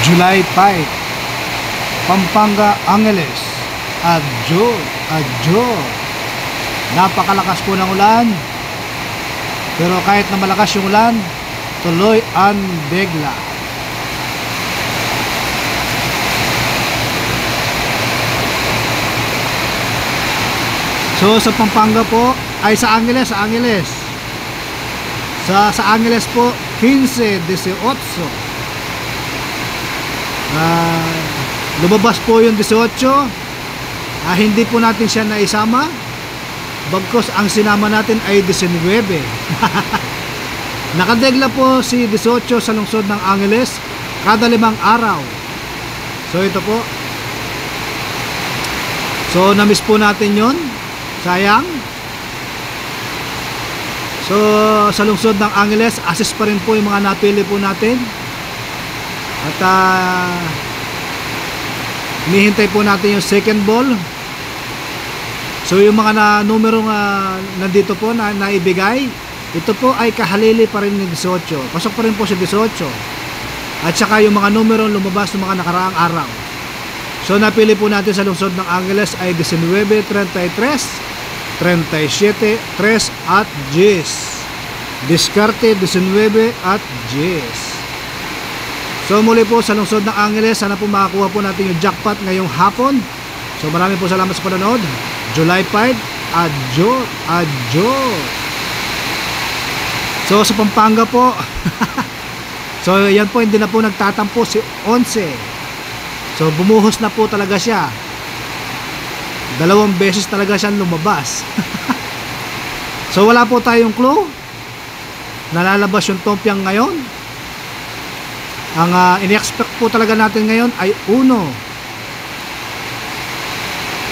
July 5, Pampanga, Angeles. Adyo, adyo. Napakalakas po ng ulan. Pero kahit na malakas yung ulan, tuloy ang degla. So sa Pampanga po, ay sa Angeles, Sa Angeles po, 15-18. Lumabas po yung 18. Hindi po natin siya naisama. Bagkos ang sinama natin ay 19. Nakadegla po si 18 sa lungsod ng Angeles kada 5 araw. So ito po. So na-miss po natin yon. Sayang. So sa lungsod ng Angeles, assist pa rin po yung mga napili po natin. At hinihintay po natin yung second ball. So yung mga numero nandito po na naibigay, ito po ay kahalili pa rin ng 18. Pasok pa rin po sa 18. At saka yung mga numero lumabas ng mga nakaraang araw. So napili po natin sa lungsod ng Angeles ay 19, 33, 37, 3 at 10. Diskarte 19 at 10. So muli po sa lungsod ng Angeles, sana po makakuha po natin yung jackpot ngayong hapon. So maraming po salamat sa panonood. July 5, adyo, adyo. So sa Pampanga po, so yan po, hindi na po nagtatampo si 11. So bumuhos na po talaga siya. 2 beses talaga siya lumabas. So wala po tayong clue. Nalalabas yung Tompiang ngayon. Ang ini-expect po talaga natin ngayon ay 1.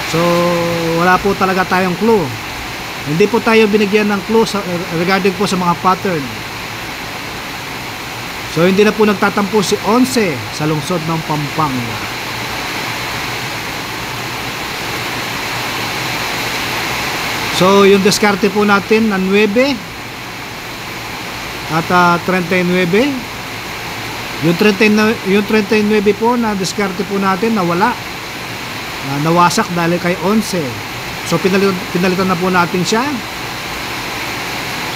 So wala po talaga tayong clue. Hindi po tayo binigyan ng clue regarding po sa mga pattern. So hindi na po nagtatampo si 11 sa lungsod ng Pampanga. So yung diskarte po natin na 9 at 39. Yung 39 po na diskarte po natin nawala. Nawasak dahil kay 11. So pinalitan na po natin siya.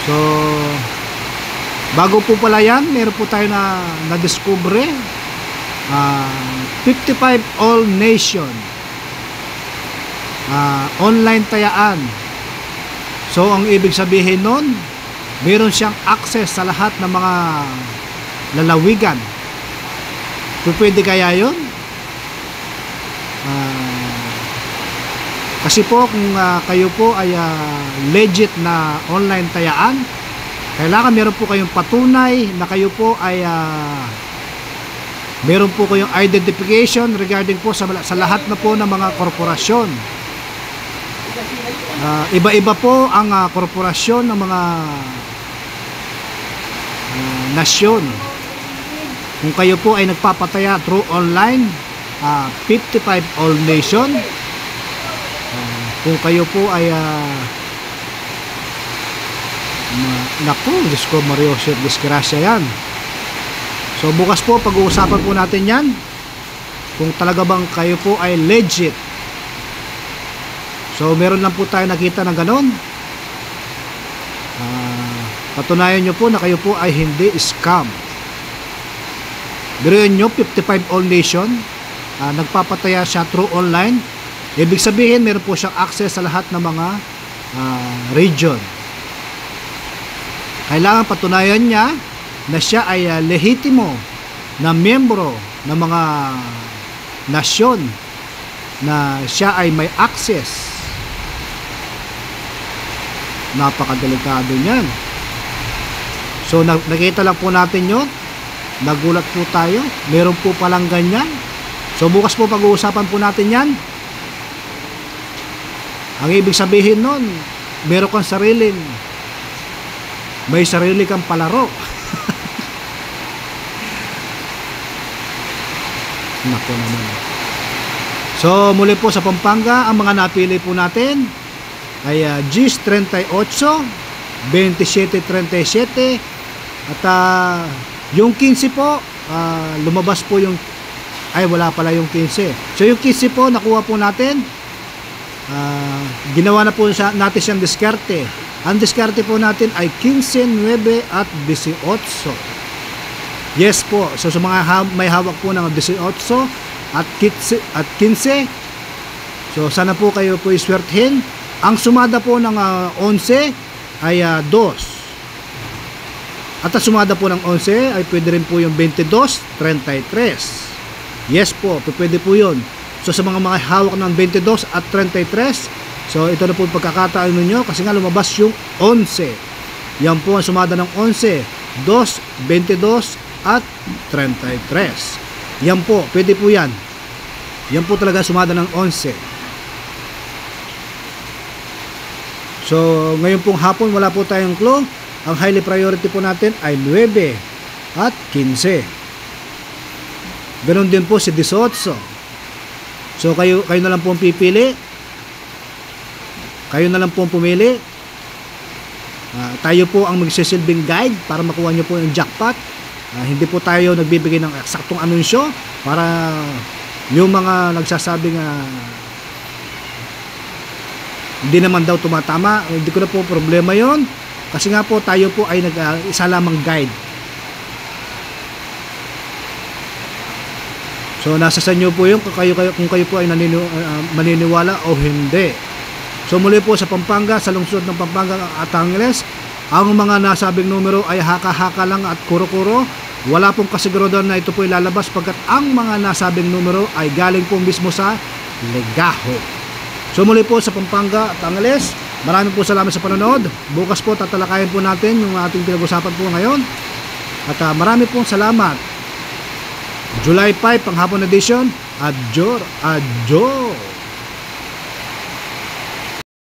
So bago po pala yan, meron po tayo na discover 55 All Nation online tayaan. So ang ibig sabihin nun, meron siyang access sa lahat ng mga lalawigan. Pwede kaya yun? Kasi po kung kayo po ay legit na online tayaan, kailangan meron po kayong patunay na kayo po ay meron po kayong identification regarding po sa lahat na po ng mga korporasyon. Iba-iba po ang korporasyon ng mga nasyon. Kung kayo po ay nagpapataya through online, 55 All Nation. Kung kayo po ay naku, Diyos ko, Mario Shit, disgrasya yan. So bukas po pag-uusapan po natin yan, kung talaga bang kayo po ay legit. So meron lang po tayo nakita ng ganon. Patunayan nyo po na kayo po ay hindi scam. Biruin nyo, 55 All Nation, nagpapataya siya through online. Ibig sabihin, meron po siyang access sa lahat ng mga region. Kailangan patunayan niya na siya ay lehitimo na miyembro ng mga nasyon, na siya ay may access. Napakadelikado niyan. So nakita lang po natin yun. Nagulat po tayo. Meron po palang ganyan. So bukas po pag-uusapan po natin yan. Ang ibig sabihin nun, meron kang may sarili kang palaro. Nako naman. So muli po sa Pampanga, ang mga napili po natin ay GIS 38, 27-37, at yung 15 po, lumabas po yung ay wala pala yung 15. So yung 15 po nakuha po natin, ginawa na po natin siyang diskarte. Ang diskarte po natin ay 15, 9 at 18. Yes po. So sa mga may hawak po ng 18 at 15, so sana po kayo po iswertehin. Ang sumada po ng 11 ay 2. At ang sumada po ng 11 ay pwede rin po yung 22, 33. Yes po, pwede po yun. So sa mga hawak ng 22 at 33, so ito na po yung pagkakataon ninyo kasi nga lumabas yung 11. Yan po ang sumada ng 11, 2, 22 at 33. Yan po, pwede po yan. Yan po talaga sumada ng 11. So ngayon pong hapon wala po tayong clue. Ang highly priority po natin ay 9 at 15. Ganon din po si 18. So kayo na lang po pipili. Kayo na lang po pumili. Tayo po ang magsisilbing guide para makuha nyo po yung jackpot. Hindi po tayo nagbibigay ng eksaktong anunsyo para yung mga nagsasabing hindi naman daw tumatama. Hindi ko na po problema yon. Kasi nga po tayo po ay isa lamang guide. So nasa sa inyo po yung kung kayo po ay maniniwala o hindi. So muli po sa Pampanga, sa lungsod ng Pampanga at Angeles, ang mga nasabing numero ay haka-haka lang at kuro-kuro. Wala pong kasigurudan na ito po ilalabas pagkat ang mga nasabing numero ay galing po mismo sa legaho. So muli po sa Pampanga at Angeles, maraming po salamat sa panonood. Bukas po tatalakayin po natin yung ating pinag-usapan po ngayon. At marami pong salamat. July 5, panghapon edition. Adjor.